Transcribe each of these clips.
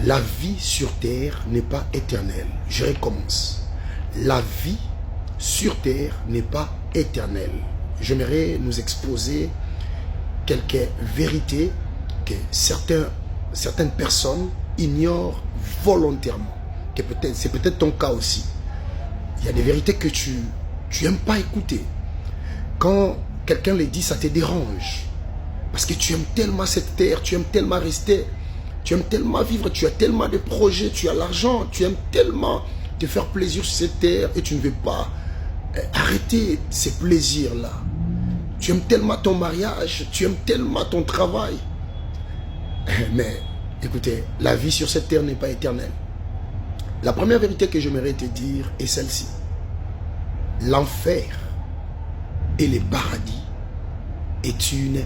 La vie sur terre n'est pas éternelle. Je recommence. La vie sur terre n'est pas éternelle. J'aimerais nous exposer quelques vérités que certaines personnes ignorent volontairement. C'est peut-être ton cas aussi. Il y a des vérités que tu n'aimes pas écouter. Quand quelqu'un les dit, ça te dérange. Parce que tu aimes tellement cette terre, tu aimes tellement rester, tu aimes tellement vivre, tu as tellement de projets, tu as l'argent, tu aimes tellement te faire plaisir sur cette terre et tu ne veux pas arrêter ces plaisirs-là. Tu aimes tellement ton mariage, tu aimes tellement ton travail. Mais écoutez, la vie sur cette terre n'est pas éternelle. La première vérité que j'aimerais te dire est celle-ci. L'enfer et le paradis est une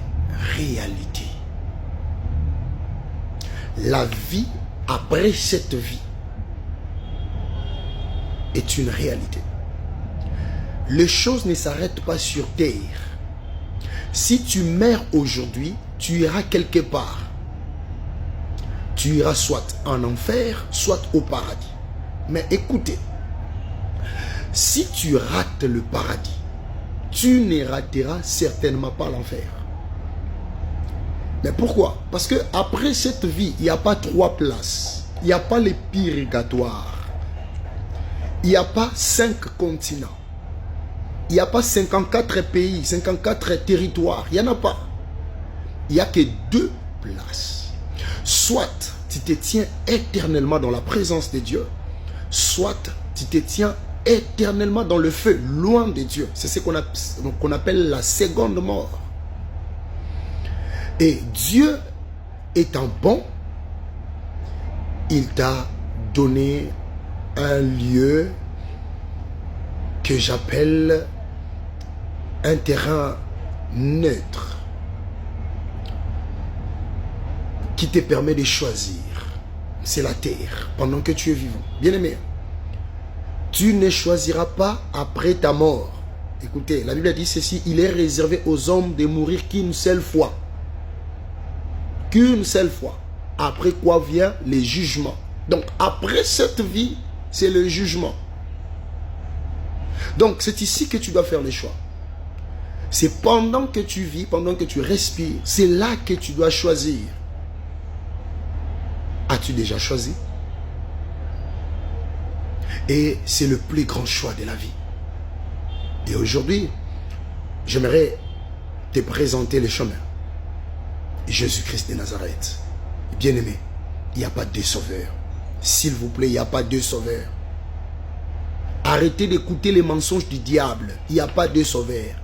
réalité. La vie après cette vie est une réalité. Les choses ne s'arrêtent pas sur terre. Si tu meurs aujourd'hui, tu iras quelque part. Tu iras soit en enfer, soit au paradis. Mais écoutez, si tu rates le paradis, tu ne rateras certainement pas l'enfer. Mais pourquoi? Parce que après cette vie, il n'y a pas 3 places. Il n'y a pas les purgatoires. Il n'y a pas 5 continents. Il n'y a pas 54 pays, 54 territoires. Il n'y en a pas. Il n'y a que 2 places. Soit tu te tiens éternellement dans la présence de Dieu, soit tu te tiens éternellement dans le feu, loin de Dieu. C'est ce qu'on appelle la seconde mort. Et Dieu étant bon, il t'a donné un lieu que j'appelle un terrain neutre qui te permet de choisir. C'est la terre pendant que tu es vivant. Bien-aimé, tu ne choisiras pas après ta mort. Écoutez, la Bible dit ceci, il est réservé aux hommes de mourir qu'une seule fois. Qu'une seule fois. Après quoi vient le jugement. Donc après cette vie, c'est le jugement. Donc c'est ici que tu dois faire les choix. C'est pendant que tu vis, pendant que tu respires, c'est là que tu dois choisir. As-tu déjà choisi? Et c'est le plus grand choix de la vie. Et aujourd'hui, j'aimerais te présenter le chemin. Jésus-Christ de Nazareth. Bien-aimé, il n'y a pas de sauveur. S'il vous plaît, il n'y a pas de sauveur. Arrêtez d'écouter les mensonges du diable. Il n'y a pas de sauveur.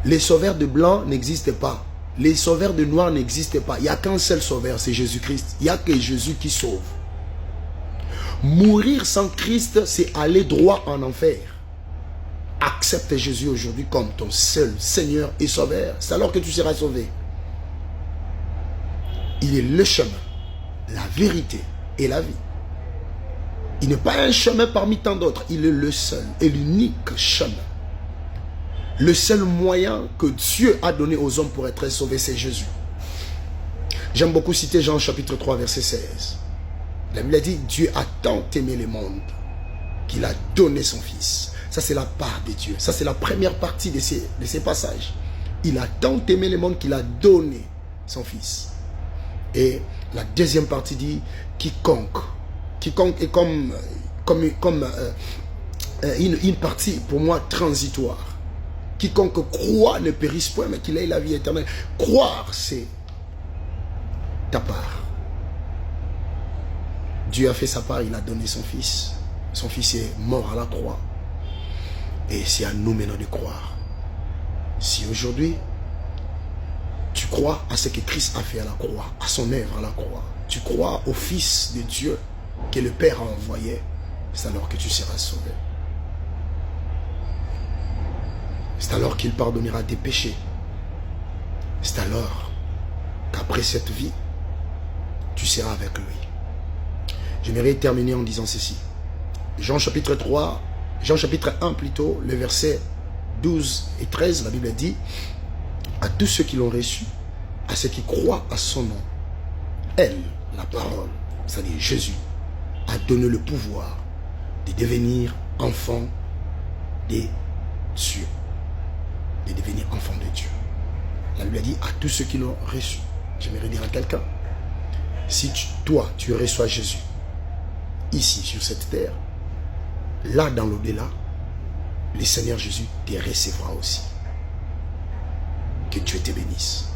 Les sauveurs de blanc n'existent pas. Les sauveurs de noir n'existent pas. Il n'y a qu'un seul sauveur, c'est Jésus-Christ. Il n'y a que Jésus qui sauve. Mourir sans Christ, c'est aller droit en enfer. Accepte Jésus aujourd'hui comme ton seul Seigneur et Sauveur. C'est alors que tu seras sauvé. Il est le chemin, la vérité et la vie. Il n'est pas un chemin parmi tant d'autres. Il est le seul et l'unique chemin. Le seul moyen que Dieu a donné aux hommes pour être sauvés, c'est Jésus. J'aime beaucoup citer Jean chapitre 3, verset 16. La Bible dit, Dieu a tant aimé le monde qu'il a donné son Fils. Ça, c'est la part de Dieu. Ça, c'est la première partie de ces passages. Il a tant aimé le monde qu'il a donné son Fils. Et la deuxième partie dit, quiconque. Quiconque est comme une partie, pour moi, transitoire. Quiconque croit ne périsse point, mais qu'il ait la vie éternelle. Croire, c'est ta part. Dieu a fait sa part, il a donné son Fils. Son Fils est mort à la croix. Et c'est à nous maintenant de croire. Si aujourd'hui, tu crois à ce que Christ a fait à la croix, à son œuvre à la croix, tu crois au Fils de Dieu que le Père a envoyé, c'est alors que tu seras sauvé. C'est alors qu'il pardonnera tes péchés. C'est alors qu'après cette vie, tu seras avec lui. J'aimerais terminer en disant ceci. Jean chapitre 1 plutôt, le verset 12 et 13, la Bible dit, à tous ceux qui l'ont reçu, à ceux qui croient à son nom, elle, la parole, c'est-à-dire Jésus, a donné le pouvoir de devenir enfant des cieux, de devenir enfant de Dieu. La Bible a dit à tous ceux qui l'ont reçu. J'aimerais dire à quelqu'un, si toi, tu reçois Jésus, ici, sur cette terre, là, dans l'au-delà, le Seigneur Jésus te recevra aussi. Que Dieu te bénisse.